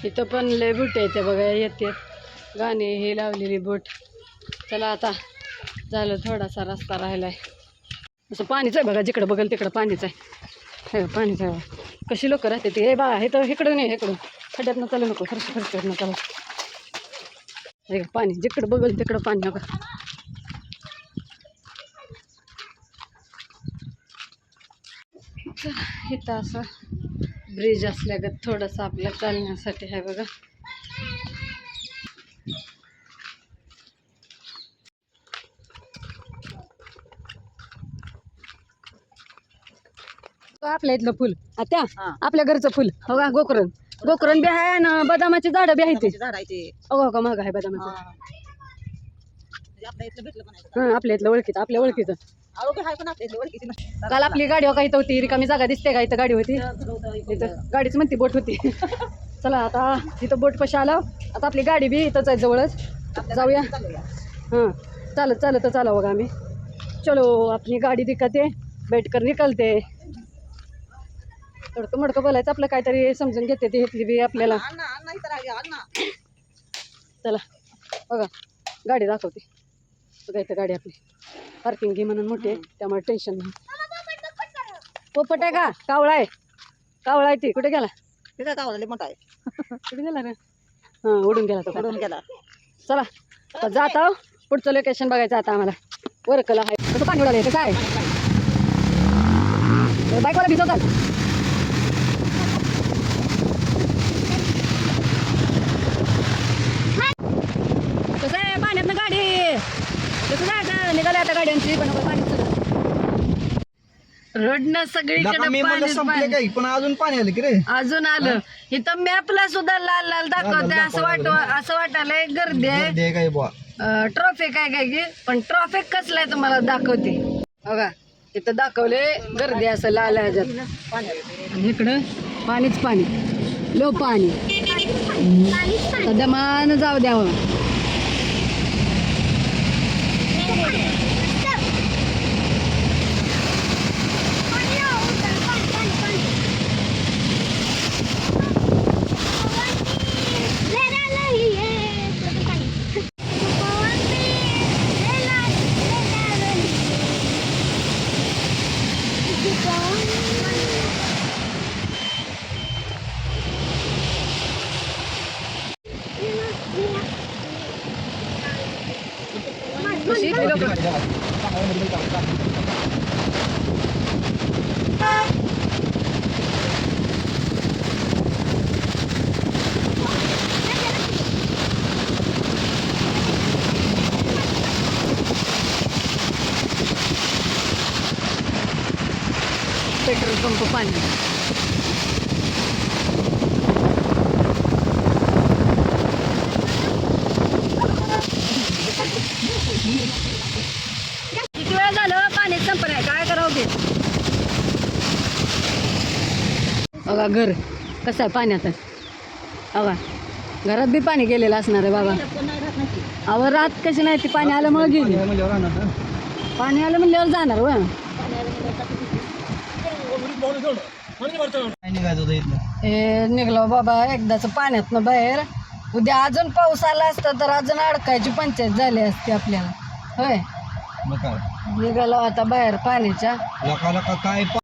इथं पण लय बोट आहे ते बघा येते गाणे हे लावलेली बोट. चला आता झालं थोडासा रस्ता राहिलाय. असं पाणीच आहे बघा जिकडं बघल तिकडं पाणीच आहे. हे पाणीच आहे. कशी लोक राहते ते हे बा हे तर इकडं नाही इकडून खड्ड्यातनं चालू नको खर्च चला. हे पाणी जिकडं बघल तिकडं पाणी बघा. इथं असं ब्रिज असल्यागत थोडंसं आपल्या चालण्यासाठी आहे बघा. आपल्या इथलं फुल आता आपल्या घरचं फुल हो का गोकरण बी आहे ना बदामाची झाडं बी आहे ते हो का माग आहे बदामाचं. आपल्या इथलं ओळखीचं आपल्या ओळखीचं काल आपली गाडी काही होती रिकामी जागा दिसते का इथं गाडी होती इथं गाडीच म्हणती बोट होती. चला आता इथं बोट पशी आला आता आपली गाडी बी इथंच आहे जवळच जाऊया. हां चालत चालत चाला बघा आम्ही. चलो आपली गाडी दिखते बैठकर निकलते. तडकं मडकं बोलायचं आपलं काहीतरी समजून घेते ती घेतली बी आपल्याला. चला बघा गाडी दाखवते बघा इथं गाडी आपली पार्किंग घे म्हणून मोठी आहे त्यामुळे टेन्शन नाही. पोपट आहे का कावळा आहे ती कुठे गेला तिथं कावळा मोठा आहे कुठे गेला रे. हां उडून गेला तो उडून गेला. चला आता जात आहो पुढचं लोकेशन बघायचं आता आम्हाला. वरकला आहे कसं पाणी उडालं काय बाईकवाला भिजवतात. कसं आहे पाण्यातनं गाडी कसं जायचं निघालं आता गाड्यांची पण पाणी रडणं सगळीकडे काही पण अजून पाणी आलं की रे अजून आलं. इथं मॅपला सुद्धा लाल लाल दाखवते असं वाटायलंय गर्दी आहे काय बुवा. ट्रॉफिक आहे काय की पण ट्रॉफिक कसलं आहे तुम्हाला दाखवते बघा. इथं दाखवले गर्दी असं लाल ह्याच्यात इकडं पाणीच पाणी लो पाणी दमान जाऊ द्यावं. पेट्रोल पंप पाणी किती वेळ झालं पाणी संपलंय काय करावं ते बघा. घर कसं आहे पाण्यात बघा. घरात बी पाणी गेलेलं असणार आहे बाबा. अहो रात कशी नाही ती पाणी आल्यामुळे गेली. पाणी आलं म्हणल्यावर जाणार व हे निघलो बाबा एकदाच पाण्यातनं बाहेर. उद्या अजून पाऊस आला असता तर अजून अडकायची पंचायत झाली असती आपल्याला होय. निघालो आता बाहेर पाण्याच्या काय